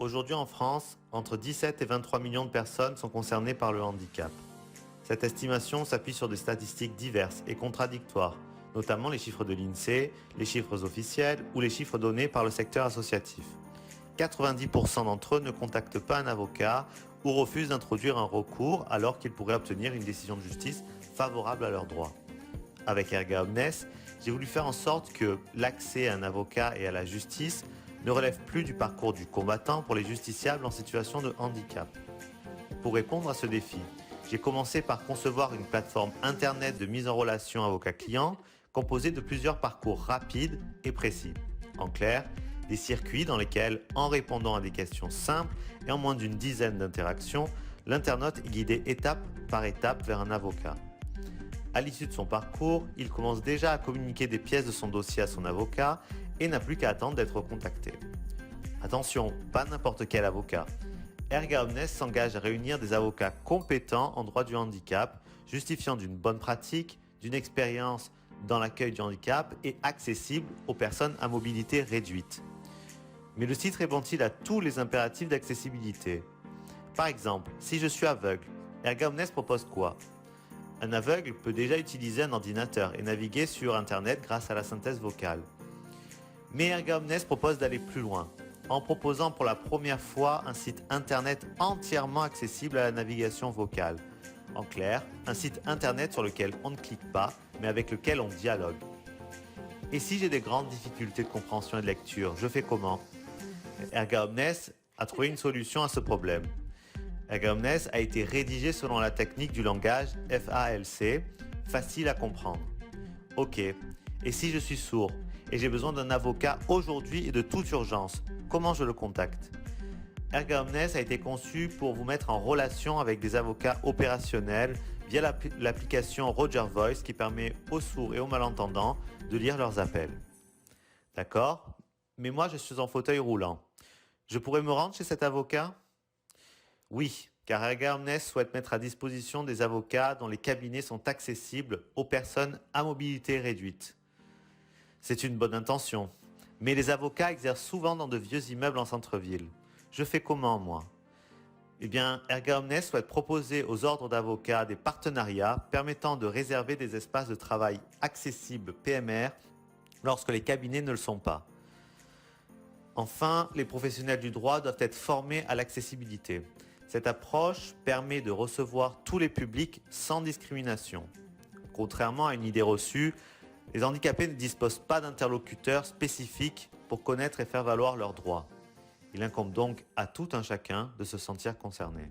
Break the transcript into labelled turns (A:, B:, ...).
A: Aujourd'hui en France, entre 17 et 23 millions de personnes sont concernées par le handicap. Cette estimation s'appuie sur des statistiques diverses et contradictoires, notamment les chiffres de l'INSEE, les chiffres officiels ou les chiffres donnés par le secteur associatif. 90% d'entre eux ne contactent pas un avocat ou refusent d'introduire un recours alors qu'ils pourraient obtenir une décision de justice favorable à leurs droits. Avec Erga Omnes, j'ai voulu faire en sorte que l'accès à un avocat et à la justice ne relève plus du parcours du combattant pour les justiciables en situation de handicap. Pour répondre à ce défi, j'ai commencé par concevoir une plateforme internet de mise en relation avocat-client composée de plusieurs parcours rapides et précis. En clair, des circuits dans lesquels, en répondant à des questions simples et en moins d'une dizaine d'interactions, l'internaute est guidé étape par étape vers un avocat. À l'issue de son parcours, il commence déjà à communiquer des pièces de son dossier à son avocat et n'a plus qu'à attendre d'être contacté. Attention, pas n'importe quel avocat. Erga Omnes s'engage à réunir des avocats compétents en droit du handicap, justifiant d'une bonne pratique, d'une expérience dans l'accueil du handicap et accessible aux personnes à mobilité réduite. Mais le site répond-il à tous les impératifs d'accessibilité? Par exemple, si je suis aveugle, Erga Omnes propose quoi? Un aveugle peut déjà utiliser un ordinateur et naviguer sur Internet grâce à la synthèse vocale. Mais Erga Omnes propose d'aller plus loin, en proposant pour la première fois un site Internet entièrement accessible à la navigation vocale. En clair, un site Internet sur lequel on ne clique pas, mais avec lequel on dialogue. Et si j'ai des grandes difficultés de compréhension et de lecture, je fais comment? Erga Omnes a trouvé une solution à ce problème. Erga Omnes a été rédigé selon la technique du langage FALC, facile à comprendre. Ok, et si je suis sourd et j'ai besoin d'un avocat aujourd'hui et de toute urgence, comment je le contacte? Erga Omnes a été conçu pour vous mettre en relation avec des avocats opérationnels via l'application Roger Voice qui permet aux sourds et aux malentendants de lire leurs appels. D'accord? Mais moi je suis en fauteuil roulant. Je pourrais me rendre chez cet avocat? Oui, car Erga Omnes souhaite mettre à disposition des avocats dont les cabinets sont accessibles aux personnes à mobilité réduite. C'est une bonne intention, mais les avocats exercent souvent dans de vieux immeubles en centre-ville. Je fais comment, moi? Eh bien, Erga Omnes souhaite proposer aux ordres d'avocats des partenariats permettant de réserver des espaces de travail accessibles PMR lorsque les cabinets ne le sont pas. Enfin, les professionnels du droit doivent être formés à l'accessibilité. Cette approche permet de recevoir tous les publics sans discrimination. Contrairement à une idée reçue, les handicapés ne disposent pas d'interlocuteurs spécifiques pour connaître et faire valoir leurs droits. Il incombe donc à tout un chacun de se sentir concerné.